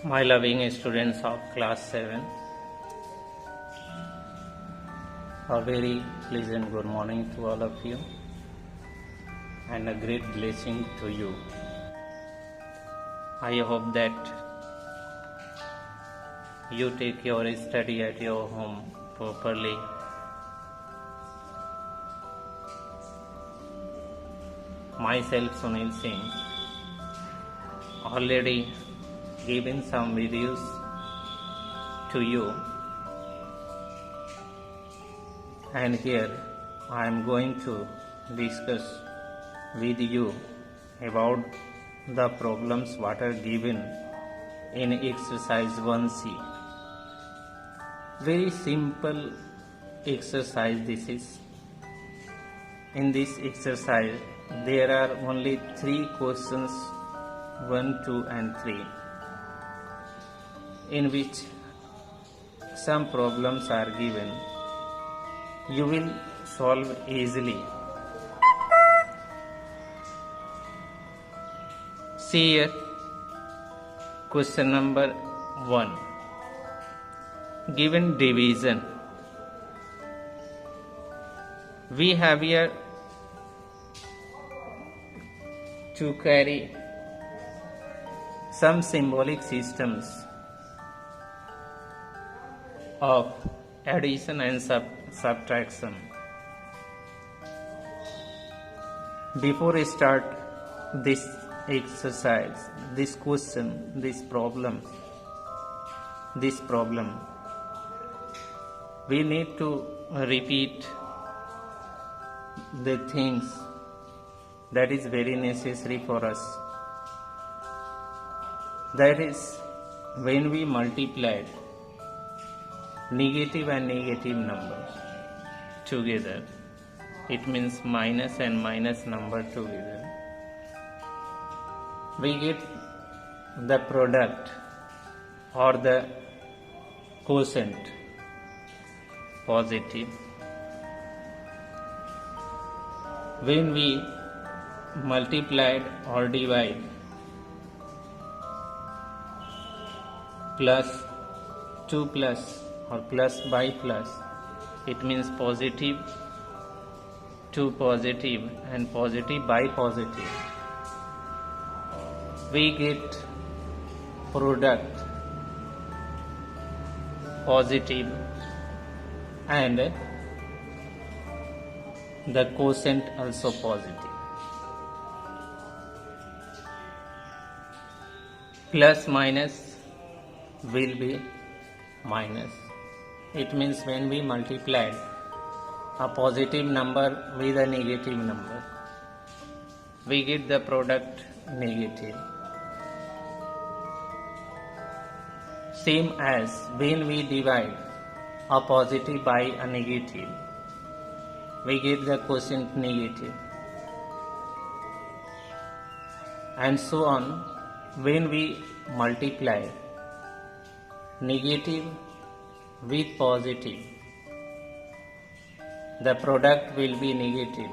My loving students of class 7, a very pleasant good morning to all of you and a great blessing to you. I hope that you take your study at your home properly. Myself, Sunil Singh, already given some videos to you, and here I am going to discuss with you about the problems what are given in exercise 1C. Very simple exercise this is. In this exercise there are only 3 questions, 1, 2 and 3, in which some problems are given. You will solve easily. See here, question number 1. Given division, we have here to carry some symbolic systems of addition and subtraction. Before I start this exercise, this question, this problem, we need to repeat the things that is very necessary for us. That is, when we multiplied negative and negative numbers together, it means minus and minus number together, we get the product or the quotient positive. When we multiplied or divide plus 2 plus or plus by plus, it means positive to positive and positive by positive. We get product positive and the quotient also positive. Plus minus will be minus. It means when we multiplied a positive number with a negative number, we get the product negative. Same as when we divide a positive by a negative, we get the quotient negative. And so on, when we multiply negative with positive, the product will be negative.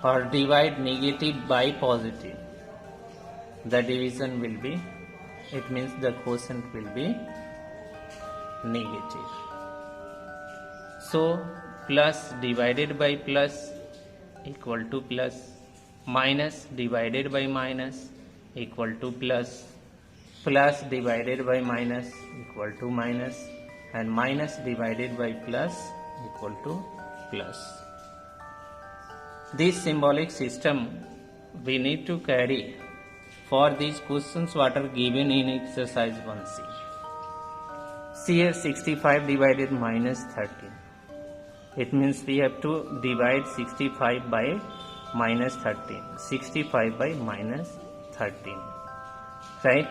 Or divide negative by positive, the division will be, it means the quotient will be negative. So plus divided by plus equal to plus, minus divided by minus equal to plus, plus divided by minus equal to minus, and minus divided by plus equal to plus. This symbolic system we need to carry for these questions what are given in exercise 1C. See here, 65 divided minus 13. It means we have to divide 65 by minus 13. 65 by minus 13. Right?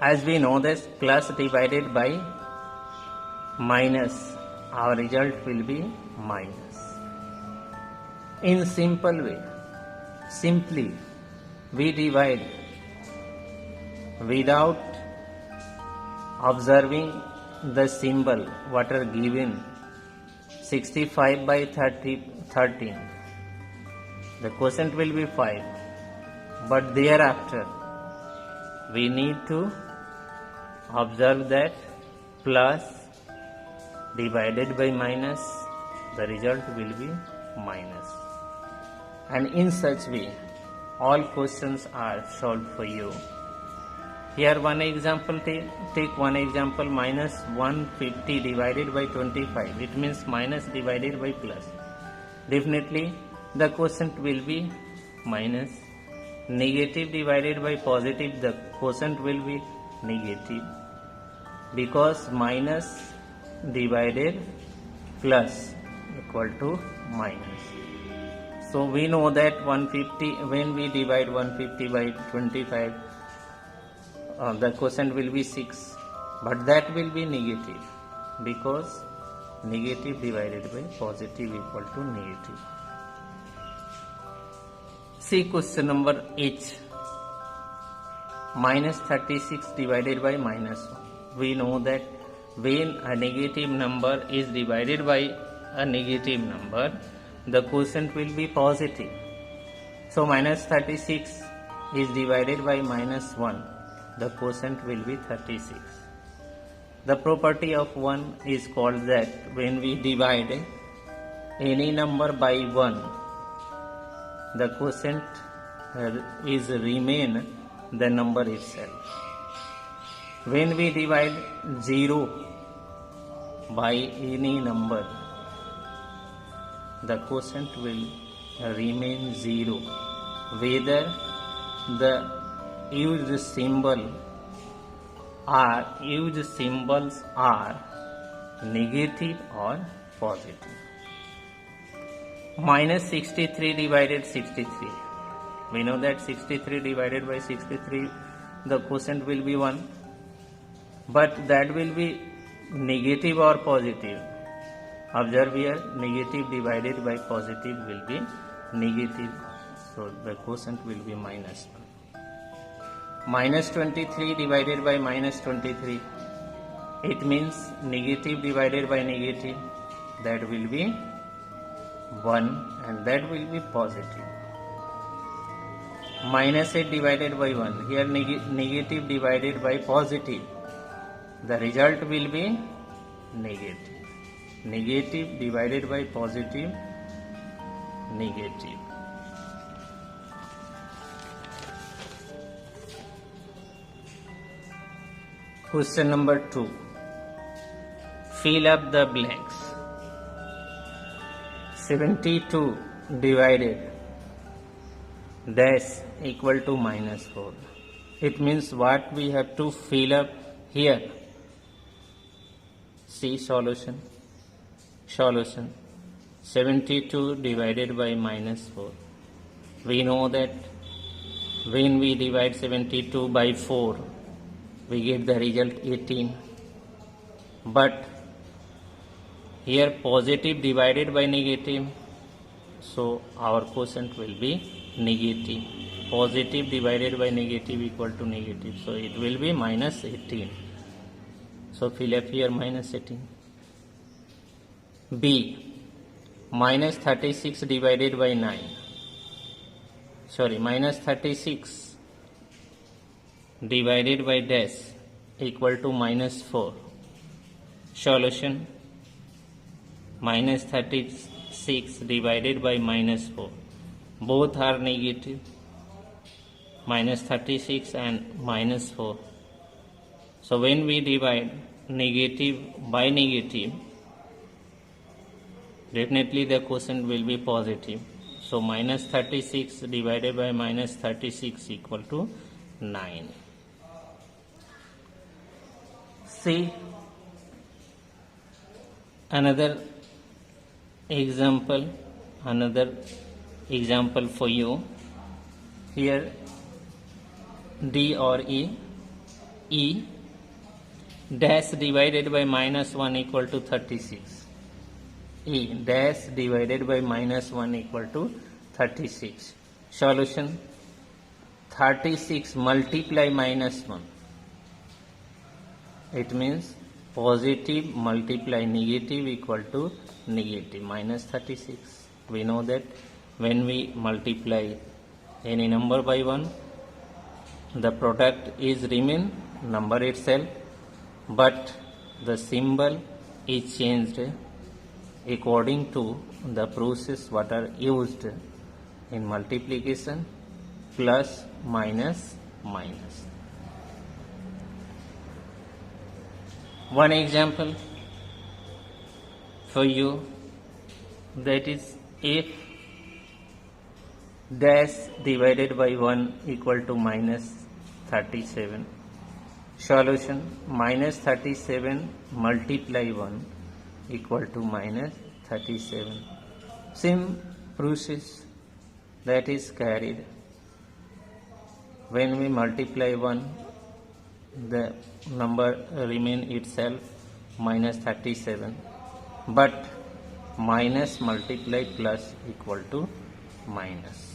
As we know this, plus divided by minus, our result will be minus. In simple way, simply we divide without observing the symbol what are given. 65 by 13, the quotient will be 5. but thereafter we need to observe that plus divided by minus, the result will be minus. And in such way, all questions are solved for you. Here one example, take one example, minus 150 divided by 25. It means minus divided by plus. Definitely the quotient will be minus. Negative divided by positive, the quotient will be negative, because minus divided plus equal to minus. So we know that 150, when we divide 150 by 25, the quotient will be 6, but that will be negative, because negative divided by positive equal to negative. See question number H. Minus 36 divided by minus 1. We know that when a negative number is divided by a negative number, the quotient will be positive. So minus 36 is divided by minus 1. The quotient will be 36. The property of 1 is called that when we divide any number by 1, the quotient is remain the number itself. When we divide 0 by any number, the quotient will remain 0, whether the used symbols are negative or positive. Minus 63 divided 63. We know that 63 divided by 63, the quotient will be 1. But that will be negative or positive. Observe here, negative divided by positive will be negative. So the quotient will be minus 1. Minus 23 divided by minus 23. It means negative divided by negative. That will be 1, and that will be positive. Minus 8 divided by 1. Here negative divided by positive. The result will be negative. Negative divided by positive, negative. Question number 2. Fill up the blanks. 72 divided dash equal to minus 4. It means what we have to fill up here. See solution. Solution. 72 divided by minus 4. We know that when we divide 72 by 4, we get the result 18. But here positive divided by negative, so our quotient will be negative. Positive divided by negative equal to negative, so it will be minus 18. So fill up here minus 18. B. Minus 36 divided by 9. Minus 36 divided by dash equal to minus 4. Solution. Minus 36 divided by minus 4. Both are negative. Minus 36 and minus 4. So when we divide negative by negative, definitely the quotient will be positive. So minus 36 divided by minus 36 equal to 9. See another example for you. Here D or E dash divided by minus 1 equal to 36. E dash divided by minus 1 equal to 36. Solution. 36 multiply minus 1. It means positive multiply negative equal to negative, minus 36. We know that when we multiply any number by 1, the product is remain number itself, but the symbol is changed according to the process what are used in multiplication, plus, minus, minus. One example for you, that is if dash divided by 1 equal to minus 37. Solution: minus 37 multiply 1 equal to minus 37. Same process that is carried. When we multiply 1, the number remain itself minus 37, but minus multiply plus equal to minus.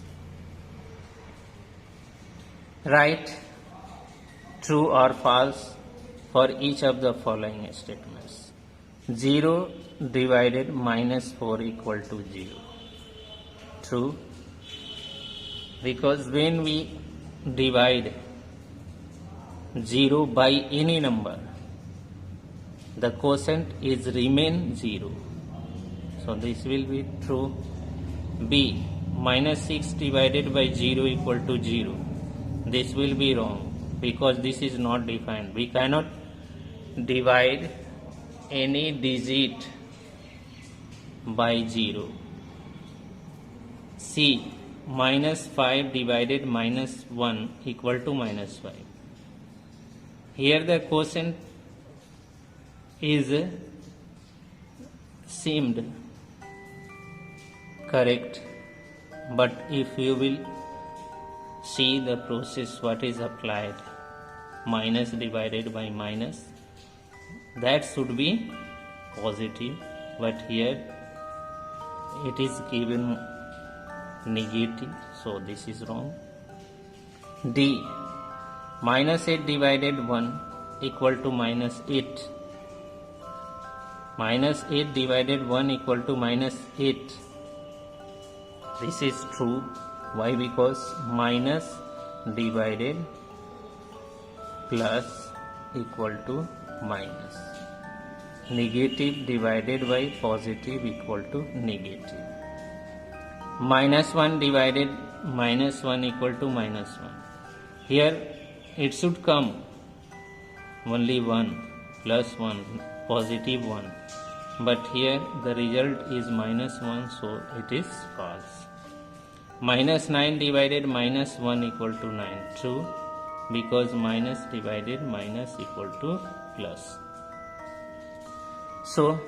Write true or false for each of the following statements. 0 divided minus 4 equal to 0. True, because when we divide 0 by any number, the quotient is remain 0. So this will be true. B, minus 6 divided by 0 equal to 0. This will be wrong because this is not defined. We cannot divide any digit by 0. C, minus 5 divided minus 1 equal to minus 5. Here the quotient is seemed correct, but if you will see the process what is applied, minus divided by minus, that should be positive, but here it is given negative, so this is wrong. D, minus 8 divided 1 equal to minus 8. Minus 8 divided 1 equal to minus 8. This is true. Why? Because minus divided plus equal to minus. Negative divided by positive equal to negative. Minus 1 divided minus 1 equal to minus 1. Here it should come only 1 plus 1 positive 1, but here the result is minus 1, so it is false. Minus 9 divided minus 1 equal to 9. True, because minus divided minus equal to plus. So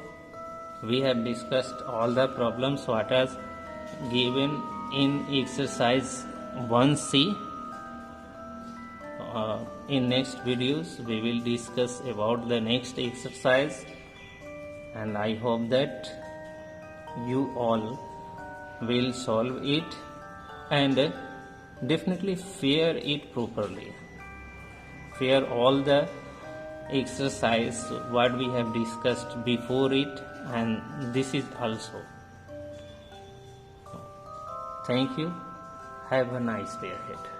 we have discussed all the problems what are given in exercise 1C. In next videos we will discuss about the next exercise, and I hope that you all will solve it and definitely fare it properly. Fare all the exercise what we have discussed before it, and this is also. Thank you. Have a nice day ahead.